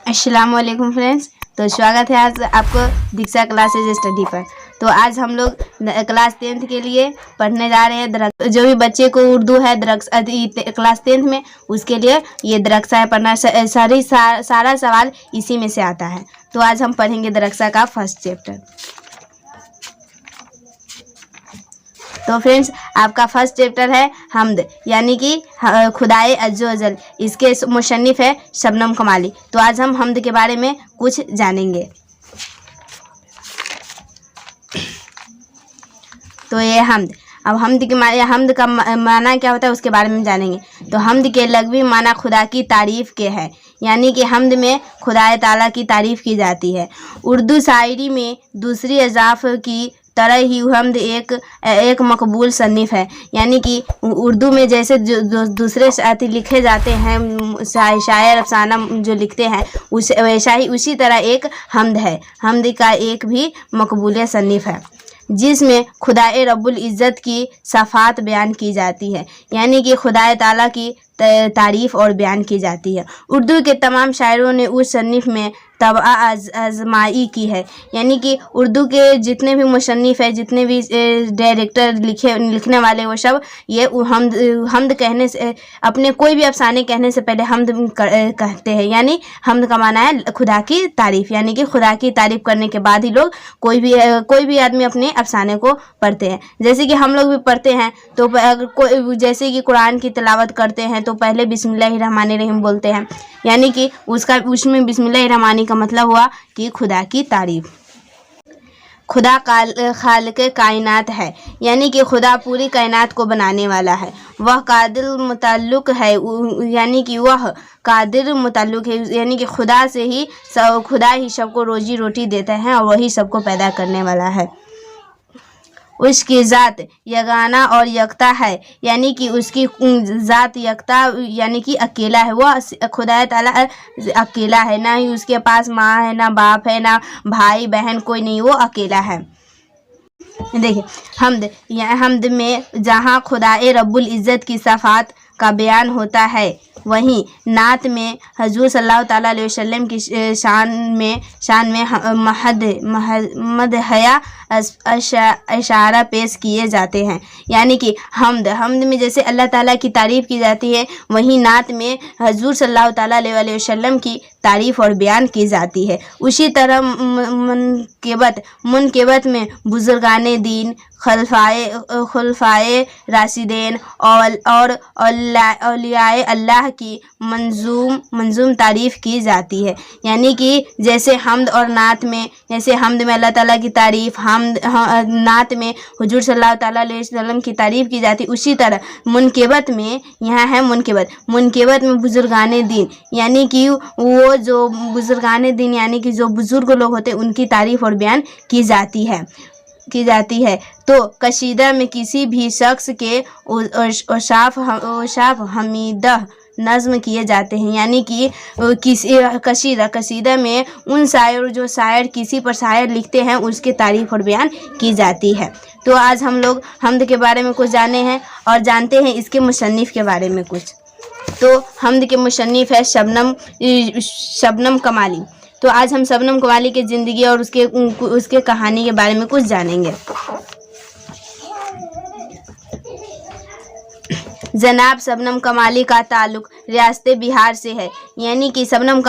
अस्सलाम वालेकुम फ्रेंड्स। तो स्वागत है आज आपको दीक्षा क्लासेज स्टडी पर। तो आज हम लोग क्लास 10th के लिए पढ़ने जा रहे हैं। जो भी बच्चे को उर्दू है क्लास 10th में, उसके लिए ये दरक्सा है पढ़ना। सारा सवाल इसी में से आता है। तो आज हम पढ़ेंगे दरक्सा का फर्स्ट चैप्टर। तो फ्रेंड्स, आपका फर्स्ट चैप्टर है हम्द, यानी कि खुदाए अज़्ज़ व जल। इसके मुसन्निफ़ है शबनम कमाली। तो आज हम हम्द के बारे में कुछ जानेंगे। तो ये हम्द, अब हम्द का माना क्या होता है उसके बारे में जानेंगे। तो हम्द के लग़वी माना खुदा की तारीफ़ के है, यानी कि हम्द में खुदा ताला की तारीफ़ की जाती है। उर्दू शायरी में दूसरी अज़ाफ़ की तरह ही हम्द एक मकबूल सन्निफ़ है, यानी कि उर्दू में जैसे जो दूसरे साथी लिखे जाते हैं, शायर अफसाना जो लिखते हैं, वैसा ही उसी तरह एक हम्द है। हम्द का एक भी मकबूल सन्निफ़ है जिसमें खुदाए रब्बुल इज़्ज़त की सफ़ात बयान की जाती है, यानी कि खुदाए ताला की तारीफ़ और बयान की जाती है। उर्दू के तमाम शायरों ने उस सन्निफ़ में तबआ आज़माई की है, यानी कि उर्दू के जितने भी मुसन्निफ़ है, जितने भी डायरेक्टर लिखने वाले, वो सब ये हम्द कहने से, अपने कोई भी अफसाने कहने से पहले हम्द कहते हैं। यानी हम्द का माना है खुदा की तारीफ़, यानी कि खुदा की तारीफ़ करने के बाद ही लोग कोई भी आदमी अपने अफसाने को पढ़ते हैं। जैसे कि हम लोग भी पढ़ते हैं, तो अगर जैसे कि कुरान की तिलावत करते हैं तो पहले बिस्मिल्लाहिर्रहमानिर्रहीम बोलते हैं, यानी कि उसमें बिस्मिल्लाहिर्रहमानी का मतलब हुआ कि खुदा की तारीफ़। खुदा खालिक़े कायनात है, यानी कि खुदा पूरी कायनात को बनाने वाला है। वह कादिर मुतल्लुक़ है, यानी कि वह कादिर मुतल्लुक़ है, यानी कि खुदा ही सबको रोजी रोटी देता है और वही सबको पैदा करने वाला है। उसकी ज़ात यगाना और यकता है, यानी कि उसकी ज़ात यकता यानी कि अकेला है। वह खुदा ताला अकेला है, ना ही उसके पास माँ है, ना बाप है, ना भाई बहन, कोई नहीं, वो अकेला है। देखिए हम्द में जहाँ खुदाए रब्बुल इज़्ज़त की सफ़ात का बयान होता है, वहीं नात में हजूर सल्लल्लाहु ताला अलैहि वसल्लम की शान में मदहया इशारा पेश किए जाते हैं, यानी कि हम्द में जैसे अल्लाह ताला की तारीफ़ की जाती है, वहीं नात में हजूर सल्लल्लाहु ताला अलैहि वसल्लम की तारीफ़ और बयान की जाती है। उसी तरह मुनक़िबत में बुज़ुर्गाने दीन, खुलफ़ाए राशिदैन और औलियाए अल्लाह की मंजूम तारीफ़ की जाती है, यानी कि जैसे हम्द और नात में, जैसे हम्द में अल्लाह ताला की तारीफ़, नात में हुजूर सल्लल्लाहु ताला अलैहि वसल्लम की तारीफ़ की जाती, उसी तरह मुनक़िबत में, यहाँ है मुनक़िबत में बुज़ुर्गाने दीन, यानी कि वो जो बुज़ुर्गाने दीन यानी कि जो बुज़ुर्ग लोग होते हैं, उनकी तारीफ़ और बयान की जाती है। तो कसीदा में किसी भी शख्स के औसाफ हमीदा नज़्म किए जाते हैं, यानी कि कसीदा में उन शायर किसी पर शायर लिखते हैं, उसके तारीफ़ और बयान की जाती है। तो आज हम लोग हम्द के बारे में कुछ जाने हैं और जानते हैं इसके मुसन्निफ़ के बारे में कुछ। तो हम्द के मुसन्निफ़ है शबनम कमाली। तो आज हम शबनम कमाली की ज़िंदगी और उसके कहानी के बारे में कुछ जानेंगे। जनाब शबनम कमाली का ताल्लुक़ रियासत बिहार से है, यानी कि शबनम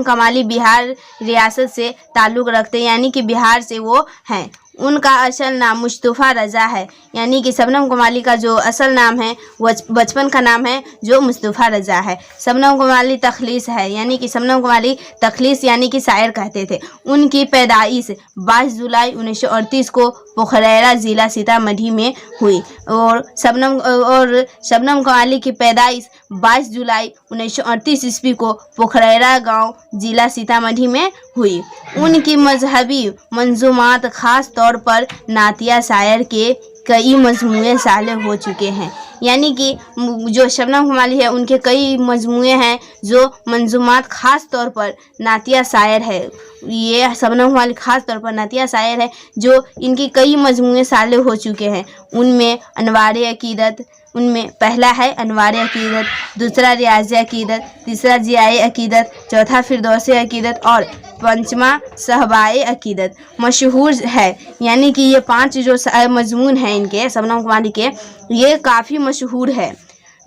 कमाली बिहार रियासत से ताल्लुक़ रखते हैं, यानी कि बिहार से वो हैं। उनका असल नाम मुस्तफ़ा रज़ा है, यानी कि शबनम कमाली का जो असल नाम है, वो बचपन का नाम है जो मुस्तफ़ा रज़ा है। शबनम कमाली तख़लीस है, यानी कि शबनम कमाली तख़लीस यानी कि शायर कहते थे। उनकी पैदाइश 22 जुलाई 1938 को पोखरैरा ज़िला सीतामढ़ी में हुई और शबनम कमाली की पैदाइश 22 जुलाई 1938 ईस्वी को पोखरैरा गांव ज़िला सीतामढ़ी में हुई। उनकी मजहबी मंजूमात ख़ास तौर पर नातिया शायर के कई मजमूए साले हो चुके हैं, यानी कि जो शबनम कमाली है उनके कई मजमूए हैं जो मंजूमात ख़ास तौर पर नातिया शायर है। ये शबनम कमाली ख़ास तौर पर नातिया शायर है जो इनकी कई मजमूए साले हो चुके हैं। उनमें अनवार अकीदत, उनमें पहला है अनवार अकीदत, दूसरा रियाज़ अकीदत, तीसरा जियाए अकीदत, चौथा फिरदौस अकीदत और पंचमा सहबाए अकीदत। मशहूर है, यानी कि ये 5 जो मजमून हैं इनके शबनम कमाली के, ये काफ़ी मशहूर है।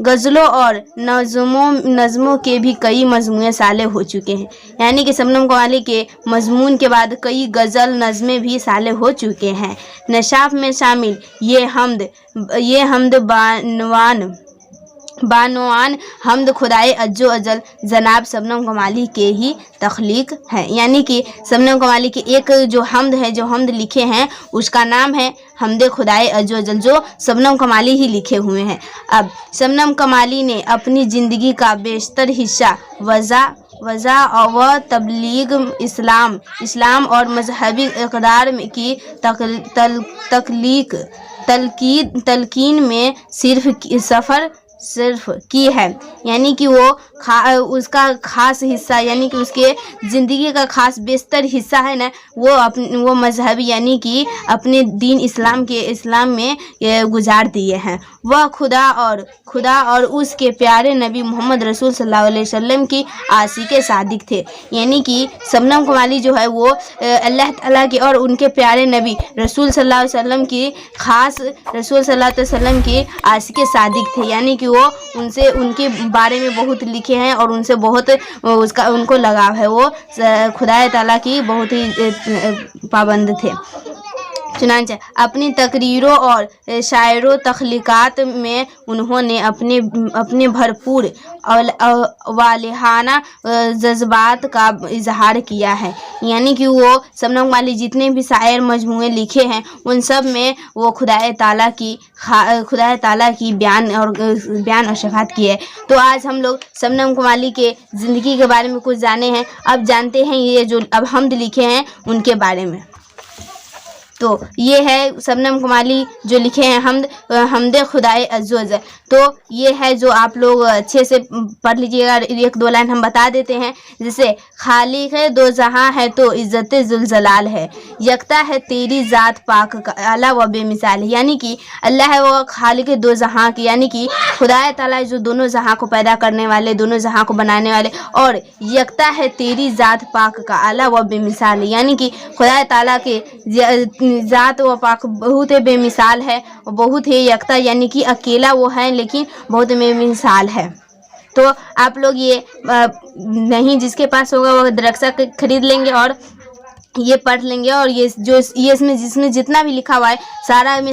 गज़लों और नज़मों के भी कई मजमूए साले हो चुके हैं, यानी कि शबनम कमाली के मजमून के बाद कई गज़ल नज़में भी साले हो चुके हैं। नशाफ में शामिल ये हमद बानवान हमद खुदाए अज्जो अजल जनाब शबनम कमाली के ही तख्लीक है, यानी कि शबनम कमाली के एक जो हमद लिखे हैं उसका नाम है हमद खुदाए अज्जो अजल, जो शबनम कमाली ही लिखे हुए हैं। अब शबनम कमाली ने अपनी ज़िंदगी का बेशतर हिस्सा वज़ा व तबलीग इस्लाम और मजहबी इक़दार की तलकीन में सिर्फ की है, यानी कि वो उसका ख़ास हिस्सा, यानी कि उसके ज़िंदगी का ख़ास बेशतर हिस्सा है ना, वो मजहबी यानी कि अपने दीन इस्लाम में गुजार दिए हैं। वह खुदा और उसके प्यारे नबी मोहम्मद रसूल सल्लल्लाहु अलैहि वसल्लम की आशिक़े सादिक थे, यानी कि शबनम कमाली जो है वो अल्लाह ताला के और उनके प्यारे नबी रसूल सल्लल्लाहु अलैहि वसल्लम की रसूल सल्लल्लाहु अलैहि वसल्लम की आशिक़े सादिक थे, यानी कि वो उनके बारे में बहुत लिखे हैं और उनसे बहुत उनको लगाव है। वो खुदा ताला की बहुत ही पाबंद थे। चुनांचे अपनी तकरीरों और शायरों तख्लीकात में उन्होंने अपने भरपूर वालिहाना जज्बात का इजहार किया है, यानी कि वो शबनम कमाली जितने भी शायर मजमूए लिखे हैं उन सब में वो खुदा ताला की बयान और शफात की है। तो आज हम लोग शबनम कमाली के ज़िंदगी के बारे में कुछ जाने हैं। अब जानते हैं ये जो अब हमद लिखे हैं उनके बारे में। तो ये है शबनम कमाली जो लिखे हैं हमद खुदाए अज़्ज़ो अज़ल। तो ये है जो आप लोग अच्छे से पढ़ लीजिएगा। 1-2 लाइन हम बता देते हैं, जैसे खालिक है दो जहां है तो इज़्ज़त जुलजलाल है, यकता है तेरी ज़ात पाक का आला व बेमिसाल है, यानी कि अल्लाह है वो खालिक दो जहां की, यानी कि खुदा ताला जो दोनों जहां को पैदा करने वाले, दोनों जहां को बनाने वाले, और यकता है तेरी ज़ात पाक का आला व बेमिसाल है, यानी कि खुदा ताला के ज़ात व पाक बहुत ही बेमिसाल है, बहुत ही यकता, यानी कि अकेला वो है लेकिन बहुत बेमिसाल है। तो आप लोग ये नहीं, जिसके पास होगा वो दरख्सा खरीद लेंगे और ये पढ़ लेंगे, और ये इसमें जितना भी लिखा हुआ है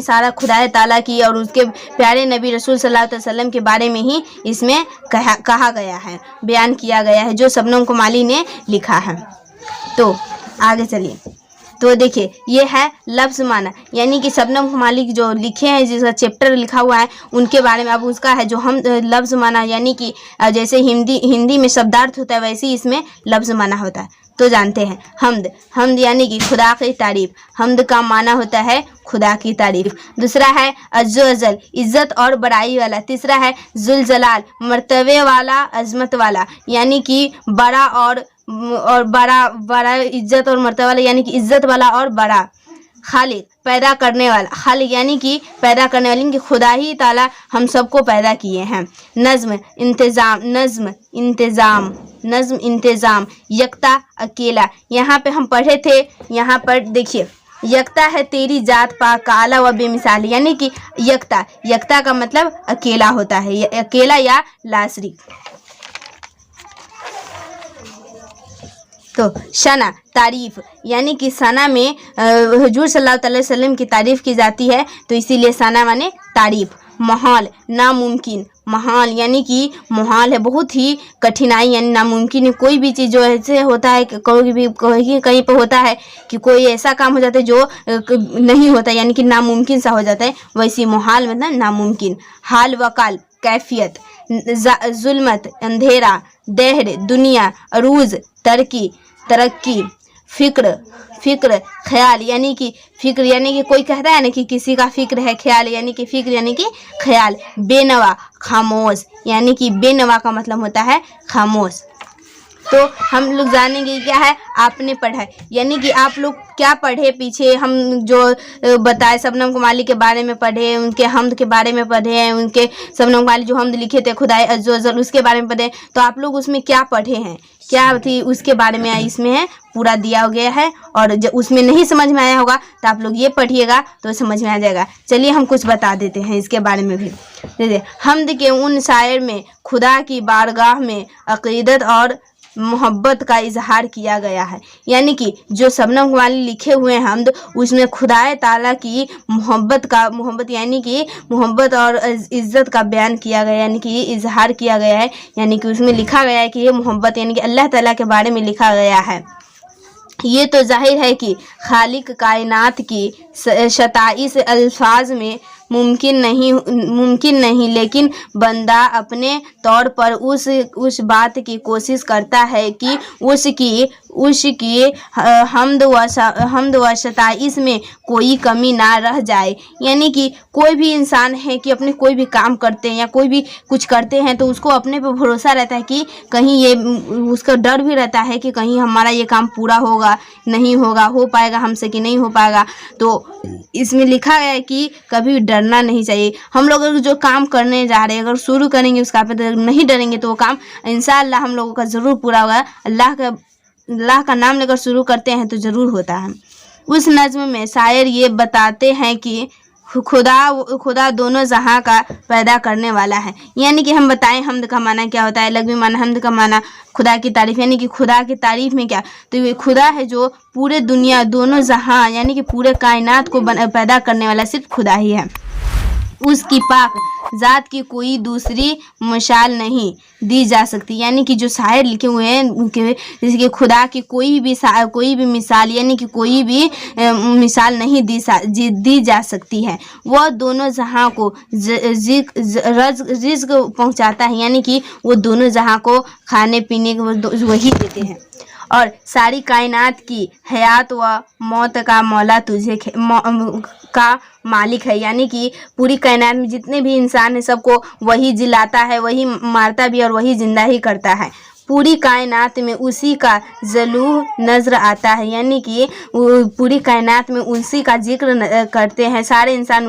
सारा खुदा ताला की और उसके प्यारे नबी रसूल सल्लल्लाहु अलैहि वसल्लम के बारे में ही इसमें कहा गया है, बयान किया गया है, जो शबनम कमाली ने लिखा है। तो आगे चलिए। तो देखिए ये है लफ्ज़ माना, यानी कि शबनम कमाली जो लिखे हैं, जिसका चैप्टर लिखा हुआ है उनके बारे में। अब उसका है जो हम लफ्ज़ माना, यानी कि जैसे हिंदी में शब्दार्थ होता है वैसे ही इसमें लफ्ज़ माना होता है। तो जानते हैं हमद यानी कि खुदा की तारीफ़। हमद का माना होता है खुदा की तारीफ़। दूसरा है अज़्ज़ो अज़ल, इज़्ज़त और बड़ाई वाला। तीसरा है जुलजलाल, मर्तबे वाला, अज़मत वाला, यानी कि बड़ा और बड़ा इज़्ज़त और मर्तबा वाला, यानी कि इज़्ज़त वाला और बड़ा। खालिक, पैदा करने वाला। खालिक यानी कि पैदा करने वाले, कि खुदा ही ताला हम सबको पैदा किए हैं। नज़्म इंतज़ाम, यकता अकेला। यहाँ पे हम पढ़े थे, यहाँ पर देखिए यकता है तेरी जात पाक का आला व बेमिसाल, यानी कि यकता का मतलब अकेला होता है, अकेला या लाशरीक। तो शना तारीफ़, यानी कि सना में हुजूर सल्लल्लाहु अलैहि वसल्लम की तारीफ़ की जाती है, तो इसीलिए सना माने तारीफ़। महाल नामुमकिन, महाल यानी कि मुहाल है, बहुत ही कठिनाई यानी नामुमकिन है। कोई भी चीज़ जो ऐसे होता है, कहीं पर होता है कि कोई ऐसा काम हो जाता है जो नहीं होता, यानी कि नामुमकिन सा हो जाता है, वैसे मुहाल मतलब नामुमकिन। हाल वकाल कैफियत, जुल्मत अंधेरा, दहर दुनिया, अरूज तरक्की, फिक्र ख्याल, यानी कि फिक्र यानी कि कोई कहता है ना कि किसी का फिक्र है, ख्याल यानी कि फिक्र यानी कि ख्याल। बेनवा खामोश, यानी कि बेनवा का मतलब होता है खामोश। तो हम लोग जानेंगे क्या है आपने पढ़ा है, यानी कि आप लोग क्या पढ़े पीछे। हम जो बताए शबनम कुमारी के बारे में पढ़े, उनके हमद के बारे में पढ़े हैं, उनके शबनम कुमारी जो हमद लिखे थे खुदाए अज़्ज़ व अजल उसके बारे में पढ़े। तो आप लोग उसमें क्या पढ़े हैं, क्या थी उसके बारे में इसमें है पूरा दिया गया है। और जब उसमें नहीं समझ में आया होगा तो आप लोग ये पढ़िएगा तो समझ में आ जाएगा। चलिए हम कुछ बता देते हैं इसके बारे में भी। देखिए, हमद के उन शायर में खुदा की बारगाह में अक़ीदत और मोहब्बत का इजहार किया गया है, यानी कि जो शबनम कुमारी लिखे हुए हैं हमद, उसमें खुदाए ताला की मोहब्बत यानी कि मोहब्बत और इज़्ज़त का बयान किया गया, यानी कि इजहार किया गया है। यानी कि उसमें लिखा गया है कि ये मोहब्बत यानी कि अल्लाह ताला के बारे में लिखा गया है। ये तो जाहिर है कि खालिक कायनात की 27 अल्फाज में मुमकिन नहीं, लेकिन बंदा अपने तौर पर उस बात की कोशिश करता है कि उसकी हमद व शताइस में कोई कमी ना रह जाए। यानी कि कोई भी इंसान है कि अपने कोई भी काम करते हैं या कोई भी कुछ करते हैं तो उसको अपने पे भरोसा रहता है कि कहीं ये उसका डर भी रहता है कि कहीं हमारा ये काम पूरा होगा नहीं होगा, हो पाएगा हमसे कि नहीं हो पाएगा। तो इसमें लिखा गया है कि कभी डरना नहीं चाहिए। हम लोग अगर जो काम करने जा रहे हैं अगर शुरू करेंगे उसका पे नहीं डरेंगे तो वो काम इंशाअल्लाह हम लोगों का ज़रूर पूरा होगा। अल्लाह का नाम लेकर शुरू करते हैं तो ज़रूर होता है। उस नज़्म में शायर ये बताते हैं कि खुदा दोनों जहां का पैदा करने वाला है। यानी कि हम बताएं हमद का माना क्या होता है। लग़वी माना हमद का माना खुदा की तारीफ़, यानी कि खुदा की तारीफ़ में क्या, तो ये खुदा है जो पूरे दुनिया दोनों जहां यानी कि पूरे कायनात को पैदा करने वाला सिर्फ खुदा ही है। उसकी पाक ज़ात की कोई दूसरी मिसाल नहीं दी जा सकती। यानी कि जो शायर लिखे हुए हैं उनके जैसे कि खुदा की कोई भी मिसाल यानी कि कोई भी मिसाल नहीं दी जा सकती है। वह दोनों जहां को रिज़्क़ पहुंचाता है, यानी कि वो दोनों जहां को खाने पीने को वही देते हैं। और सारी कायनात की हयात व मौत का मौला का मालिक है। यानी कि पूरी कायनात में जितने भी इंसान हैं सबको वही जिलाता है, वही मारता भी और वही जिंदा ही करता है। पूरी कायनात में उसी का ज़लूह नज़र आता है, यानी कि पूरी कायनात में उसी का जिक्र करते हैं सारे इंसान।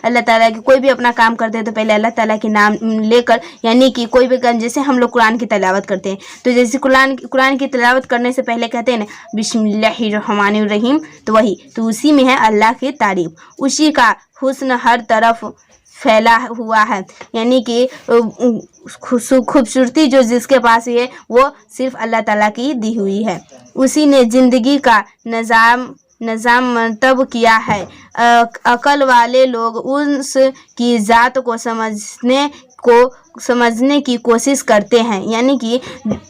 अल्लाह ताला की कोई भी अपना काम करते हैं तो पहले अल्लाह ताला के नाम लेकर, यानी कि कोई भी काम जैसे हम लोग कुरान की तिलावत करते हैं तो जैसे कुरान की तिलावत करने से पहले कहते हैं ना बिस्मिल्लाहिर्रहमानिर्रहीम, तो वही तो उसी में है अल्लाह की तारीफ़। उसी का हुस्न हर तरफ फैला हुआ है, यानी कि खूबसूरती जो जिसके पास है वो सिर्फ अल्लाह ताला की दी हुई है। उसी ने ज़िंदगी का निज़ाम मरतब किया है। अकल वाले लोग उसकी ज़ात को समझने की कोशिश करते हैं, यानी कि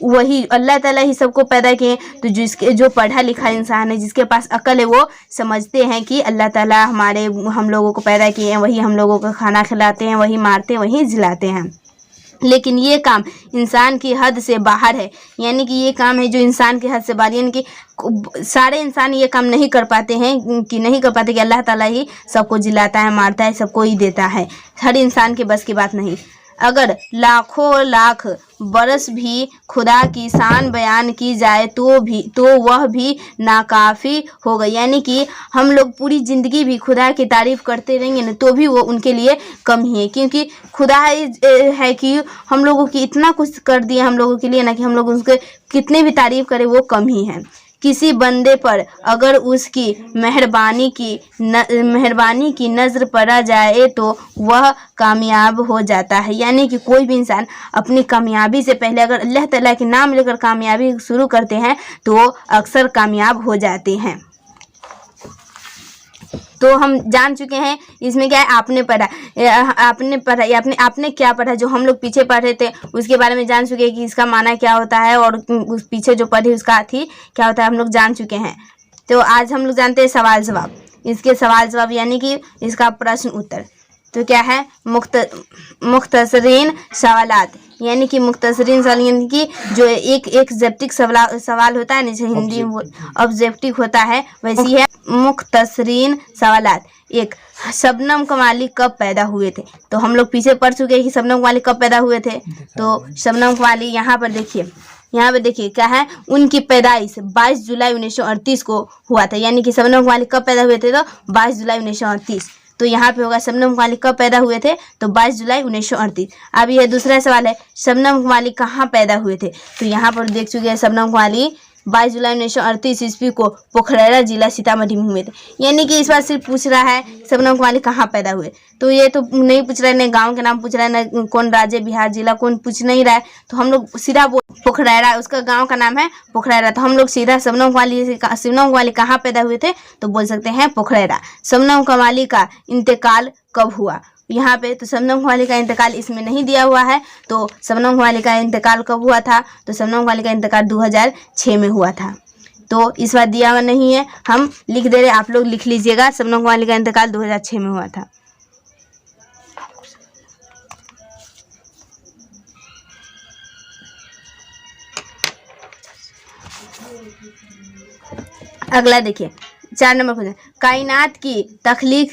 वही अल्लाह ताला ही सबको पैदा किए। तो जो पढ़ा लिखा इंसान है जिसके पास अकल है वो समझते हैं कि अल्लाह ताला हम लोगों को पैदा किए हैं, वही हम लोगों को खाना खिलाते हैं, वही मारते हैं, वही जिलाते हैं। लेकिन ये काम इंसान की हद से बाहर है, यानी कि ये काम है जो इंसान की हद से बाहर, यानी कि सारे इंसान ये काम नहीं कर पाते कि अल्लाह ताला ही सबको जिलाता है, मारता है, सबको ही देता है। हर इंसान के बस की बात नहीं। अगर लाखों लाख बरस भी खुदा की शान बयान की जाए तो वह भी नाकाफ़ी होगा। यानी कि हम लोग पूरी ज़िंदगी भी खुदा की तारीफ़ करते रहेंगे ना तो भी वो उनके लिए कम ही है, क्योंकि खुदा है कि हम लोगों की इतना कुछ कर दिया हम लोगों के लिए ना कि हम लोग उसके कितने भी तारीफ़ करें वो कम ही है। किसी बंदे पर अगर उसकी मेहरबानी की नज़र पड़ा जाए तो वह कामयाब हो जाता है। यानी कि कोई भी इंसान अपनी कामयाबी से पहले अगर अल्लाह ताला के नाम लेकर कामयाबी शुरू करते हैं तो अक्सर कामयाब हो जाते हैं। तो हम जान चुके हैं इसमें क्या है, आपने क्या पढ़ा, जो हम लोग पीछे पढ़े थे उसके बारे में जान चुके हैं कि इसका माना क्या होता है और उस पीछे जो पढ़े उसका थी क्या होता है, हम लोग जान चुके हैं। तो आज हम लोग जानते हैं सवाल जवाब। इसके सवाल जवाब यानी कि इसका प्रश्न उत्तर। तो क्या है, मुख्तसरीन सवालात, यानी कि मुख्तसरीन सवाल यानी कि जो एक एग्जेक्टिव सवाल होता है, जैसे हिंदी में ऑब्जेक्टिव होता है वैसी है मुख्तसरीन सवालात। एक, शबनम कुमारी कब पैदा हुए थे? तो हम लोग पीछे पढ़ चुके हैं कि शबनम कुमारी कब पैदा हुए थे। तो शबनम कुमारी यहाँ पर देखिए, यहाँ पे देखिए क्या है, उनकी पैदाइश 22 जुलाई 1938 को हुआ था। यानी कि शबनम वाली कब पैदा हुए थे? तो 22 जुलाई 1938। तो यहाँ पे होगा शबनम मालिक कब पैदा हुए थे? तो 22 जुलाई 1938। अब ये दूसरा सवाल है, शबनम मालिक कहाँ पैदा हुए थे? तो यहाँ पर देख चुके हैं शबनम मालिक 22 जुलाई 1938 ईस्वी को पोखरारा जिला सीतामढ़ी में हुए थे। यानी कि इस बार सिर्फ पूछ रहा है शबनम मालिक कहाँ पैदा हुए। तो ये तो नहीं पूछ रहा है, न गांव के नाम पूछ रहा है, न कौन राज्य बिहार जिला कौन पूछ नहीं रहा है। तो हम लोग सीधा पोखरारा, उसका गांव का नाम है पोखरारा। तो हम लोग सीधा शबनम मालिक कहाँ पैदा हुए थे? तो बोल सकते हैं पोखरारा। शबनम मालिक का इंतकाल कब हुआ? यहाँ पे तो शबनम मालिक का इंतकाल इसमें नहीं दिया हुआ है। तो शबनम मालिक का इंतकाल कब हुआ था? तो शबनम मालिक का इंतकाल 2006 में हुआ था। तो इस बार दिया हुआ नहीं है, हम लिख दे रहे, आप लोग लिख लीजिएगा। शबनम मालिक का इंतकाल 2006 में हुआ था। अगला देखिए 4 नंबर क्वेश्चन, कायनात की तख्लीक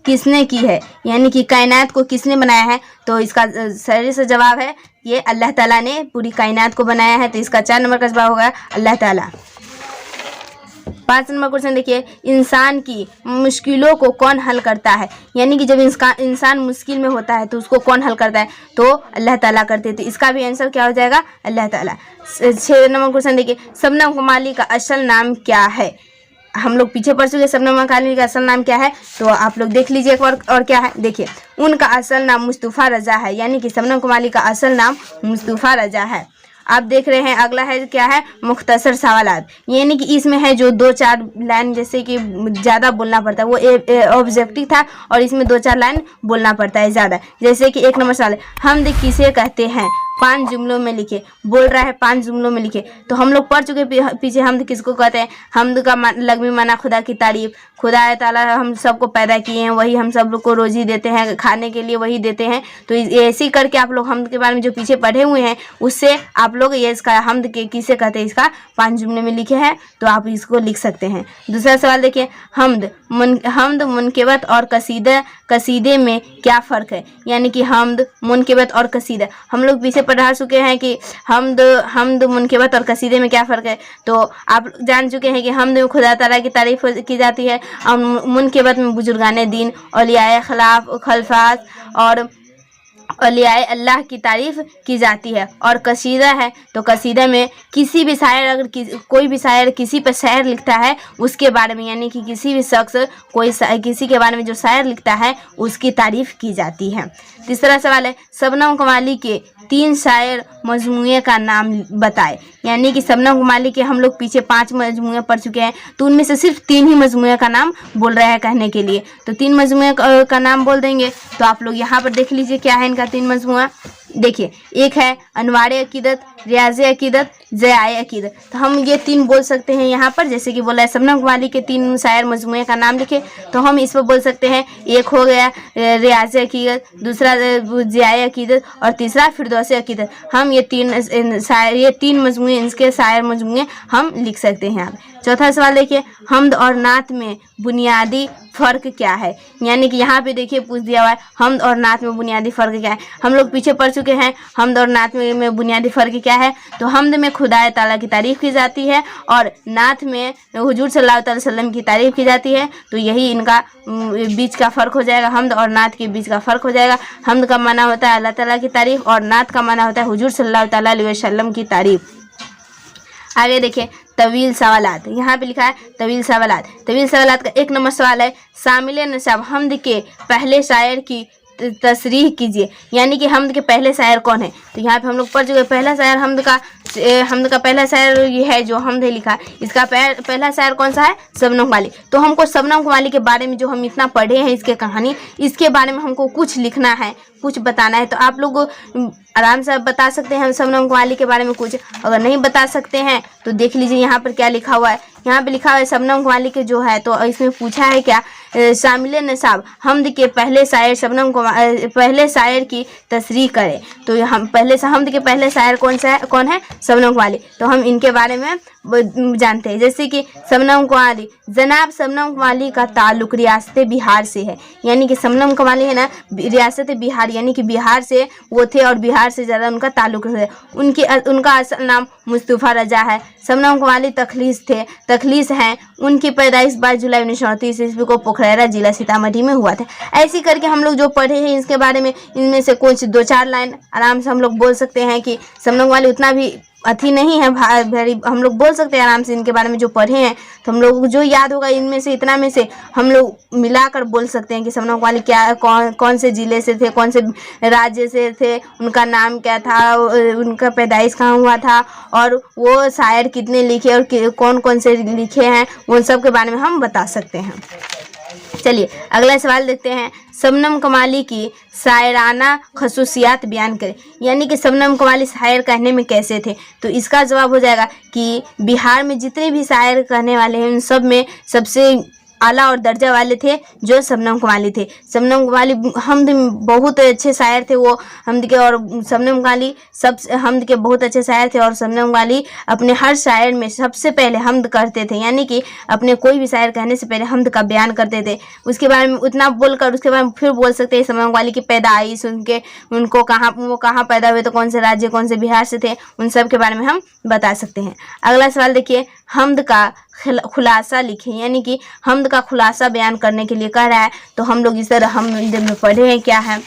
किसने की है? यानी कि कायनात को किसने बनाया है? तो इसका सही से जवाब है ये अल्लाह ताला ने पूरी कायनात को बनाया है। तो इसका 4 नंबर का जवाब होगा अल्लाह ताला। 5 नंबर क्वेश्चन देखिए, इंसान की मुश्किलों को कौन हल करता है? यानी कि जब इंसान मुश्किल में होता है तो उसको कौन हल करता है? तो अल्लाह ताला करते हैं। तो इसका भी आंसर क्या हो जाएगा? अल्लाह ताला। 6 नंबर क्वेश्चन देखिए, शबनम मालिक का असल नाम क्या है? हम लोग पीछे पढ़ चुके, शबनम मालिक का असल नाम क्या है? तो आप लोग देख लीजिए एक बार। और क्या है देखिए, उनका असल नाम मुस्तफ़ा रजा है। यानी कि शबनम मालिक का असल नाम मुस्तफ़ा रजा है। आप देख रहे हैं अगला है क्या है, मुख्तसर सवालात। यानी कि इसमें है जो 2-4 लाइन, जैसे कि ज़्यादा बोलना पड़ता है, वो ऑब्जेक्टिव था और इसमें 2-4 लाइन बोलना पड़ता है ज़्यादा। जैसे कि 1 नंबर सवाल है, हमद किसे कहते हैं? 5 जुमलों में लिखे। बोल रहा है 5 जुमलों में लिखे। तो हम लोग पढ़ चुके पीछे हमद किसको कहते हैं। हमद का लग़वी माना खुदा की तारीफ। खुदा ताला हम सबको पैदा किए हैं, वही हम सब लोग को रोजी देते हैं, खाने के लिए वही देते हैं। तो ऐसे ही करके आप लोग हमद के बारे में जो पीछे पढ़े हुए हैं उससे आप लोग ये इसका हमद के किसे कहते हैं इसका 5 जुमले में लिखे हैं। तो आप इसको लिख सकते हैं। दूसरा सवाल देखिए, हमद मुनक़िबत और कसीदे में क्या फ़र्क है? यानी कि हमद मुनक़िबत और कसीदा हम लोग पीछे पढ़ा चुके हैं कि हमद मुनक़िबत और कसीदे में क्या फ़र्क है। तो आप जान चुके हैं कि हमद में खुदा ताला की तारीफ़ की जाती है और मुनक़िबत में बुजुर्गाने दीन, औलियाए खलफात और औलियाए अल्लाह की तारीफ़ की जाती है। और कसीदा है तो कसीदा में किसी भी शायर, अगर कोई भी शायर किसी पर शायर लिखता है उसके बारे में, यानी कि किसी भी शख्स किसी के बारे में जो शायर लिखता है उसकी तारीफ़ की जाती है। तीसरा सवाल है, शबनम मालिक के 3 शायर मजमूए का नाम बताए। यानी कि शबनम मालिक के हम लोग पीछे 5 मजमूए पढ़ चुके हैं, तो उनमें से सिर्फ 3 ही मजमूए का नाम बोल रहे हैं कहने के लिए। तो 3 मजमूए का नाम बोल देंगे। तो आप लोग यहाँ पर देख लीजिए क्या है इनका 3 मजमूआ। देखिए, एक है अनवारे अकीदत, रियाज़े अकीदत, ज़ियाए अकीदत। तो हम ये 3 बोल सकते हैं यहाँ पर। जैसे कि बोला है शबनम मालिक के 3 शायर मजमूए का नाम लिखे, तो हम इस पर बोल सकते हैं। एक हो गया रियाज़े अकीदत, दूसरा ज़ियाए अकीदत और तीसरा फिरदौसे अकीदत। हम ये 3 मजमूए, इनके शायर मजमूए हम लिख सकते हैं यहाँ। चौथा सवाल देखिए, हमद और नात में बुनियादी फ़र्क क्या है? यानी कि यहाँ पे देखिए पूछ दिया हुआ है हमद और नात में बुनियादी फ़र्क क्या है। हम लोग पीछे पढ़ चुके हैं हमद और नात में बुनियादी फ़र्क क्या है। तो हमद में खुदा ताला की तारीफ़ की जाती है और नात में हुजूर सल्लल्लाहु अलैहि वसल्लम की तारीफ़ की जाती है। तो यही इनका बीच का फ़र्क हो जाएगा, हमद और नात के बीच का फ़र्क हो जाएगा। हमद का माना होता है अल्लाह ताला की तारीफ़ और नात का माना होता है हुजूर सल्लल्लाहु अलैहि वसल्लम की तारीफ़। आगे देखिए, तवील सवालात। यहाँ पे लिखा है तवील सवालात। तवील सवालात का 1 नंबर सवाल है, शामिल नसाब हमद के पहले शायर की तसरीह कीजिए। यानी कि हमद के पहले शायर कौन है? तो यहाँ पे हम लोग पढ़ चुके पहला शायर हमद का पहला शायर ये है जो हमद लिखा है। इसका पहला शायर कौन सा है? शबनम मालिक। तो हमको शबनम मालिक के बारे में जो हम इतना पढ़े हैं इसके कहानी, इसके बारे में हमको कुछ लिखना है, कुछ बताना है। तो आप लोग आराम से बता सकते हैं शबनम मालिक के बारे में कुछ। अगर नहीं बता सकते हैं तो देख लीजिए यहाँ पर क्या लिखा हुआ है। यहाँ पे लिखा हुआ है शबनम मालिक के जो है, तो इसमें पूछा है क्या, शामिल नसाब हमद के पहले शायर की तसरीह करें। तो हम हमद के पहले शायर कौन है? शबनम कमाली। तो हम इनके बारे में जानते हैं। जैसे कि शबनम कमाली, जनाब शबनम कमाली का ताल्लुक रियासत बिहार से है। यानी कि शबनम कमाली है ना रियासत बिहार यानी कि बिहार से वो थे और बिहार से ज़्यादा उनका ताल्लुक है। उनका असल नाम मुस्तफ़ा रजा है। शबनम कमाली तखलीस हैं। उनकी पैदाइश 22 जुलाई 1938 ईस्वी को पोखरेरा जिला सीतामढ़ी में हुआ था। ऐसे करके हम लोग जो पढ़े हैं इसके बारे में, इनमें से कुछ 2-4 लाइन आराम से हम लोग बोल सकते हैं कि शबनम कमाली उतना भी अथी नहीं है, हम लोग बोल सकते हैं आराम से इनके बारे में जो पढ़े हैं। तो हम लोग को जो याद होगा इनमें से इतना में से हम लोग मिलाकर बोल सकते हैं कि शबनम कमाली क्या कौन से ज़िले से थे, कौन से राज्य से थे, उनका नाम क्या था, उनका पैदाइश कहाँ हुआ था, और वो शायर कितने लिखे और कौन कौन से लिखे हैं, उन सब के बारे में हम बता सकते हैं। चलिए अगला सवाल देखते हैं। शबनम कमाली की शायराना खसूसियात बयान करें। यानी कि शबनम कमाली शायर कहने में कैसे थे। तो इसका जवाब हो जाएगा कि बिहार में जितने भी शायर कहने वाले हैं उन सब में सबसे आला और दर्जा वाले थे जो शबनम कमाली थे। शबनम कमाली हमद बहुत अच्छे शायर थे वो हमद के, और शबनम कमाली हमद के बहुत अच्छे शायर थे। और शबनम कमाली अपने हर शायर में सबसे पहले हमद करते थे। यानी कि अपने कोई भी शायर कहने से पहले हमद का बयान करते थे। उसके बारे में उतना बोलकर उसके बारे में फिर बोल सकते हैं शबनम कमाली की पैदाइश, वो कहाँ पैदा हुए, तो कौन से राज्य, कौन से बिहार से थे, उन सब के बारे में हम बता सकते हैं। अगला सवाल देखिए। हमद का खुलासा लिखें। यानी कि हमद का खुलासा बयान करने के लिए कह रहा है। तो हम लोग इस तरह हम में पढ़े हैं क्या है।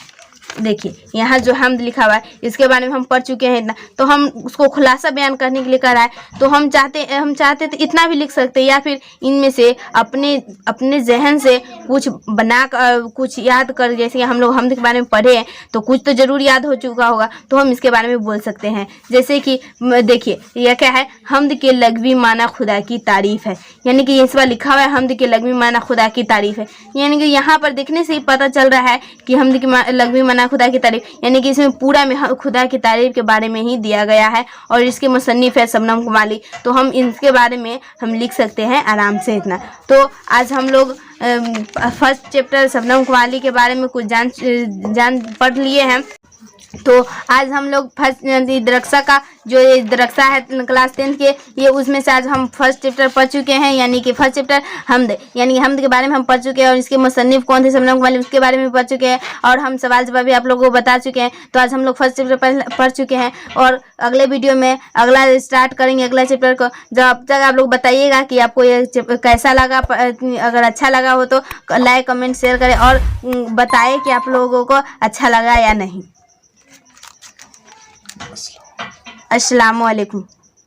देखिए यहाँ जो हमद लिखा हुआ है इसके बारे में हम पढ़ चुके हैं इतना, तो हम उसको खुलासा बयान करने के लिए कर रहा है। तो हम चाहते तो इतना भी लिख सकते हैं, या फिर इनमें से अपने जहन से कुछ बना कर कुछ याद कर, जैसे हम लोग हमद के बारे में पढ़े हैं तो कुछ तो ज़रूर याद हो चुका होगा, तो हम इसके बारे में बोल सकते हैं। जैसे कि देखिए यह क्या है, हमद के लग़वी माना खुदा की तारीफ़ है। यानी कि इस बार लिखा हुआ है हमद के लग़वी माना खुदा की तारीफ़ है। यानी कि यहाँ पर देखने से ही पता चल रहा है कि हमद की लग़वी माना खुदा की तारीफ, यानी कि इसमें पूरा में खुदा की तारीफ के बारे में ही दिया गया है। और इसके मुसन्निफ है शबनम कमाली। तो हम इसके बारे में हम लिख सकते हैं आराम से इतना। तो आज हम लोग फर्स्ट चैप्टर शबनम कमाली के बारे में कुछ जान पढ़ लिए हैं। तो आज हम लोग दरक्षा का जो ये दरक्षा है क्लास 10 के, ये उसमें से आज हम फर्स्ट चैप्टर पढ़ चुके हैं। यानी कि फर्स्ट चैप्टर हमद, यानी हमद के बारे में हम पढ़ चुके हैं, और इसके मुसन्निफ कौन थे शबनम कमाली उसके बारे में पढ़ चुके हैं, और हम सवाल जवाब भी आप लोगों को बता चुके हैं। तो आज हम लोग फर्स्ट चैप्टर पढ़ चुके हैं, और अगले वीडियो में अगला स्टार्ट करेंगे अगला चैप्टर को। जब तक आप लोग बताइएगा कि आपको ये कैसा लगा। अगर अच्छा लगा हो तो लाइक कमेंट शेयर करें और बताएं कि आप लोगों को अच्छा लगा या नहीं। अस्सलामुअलैकुम।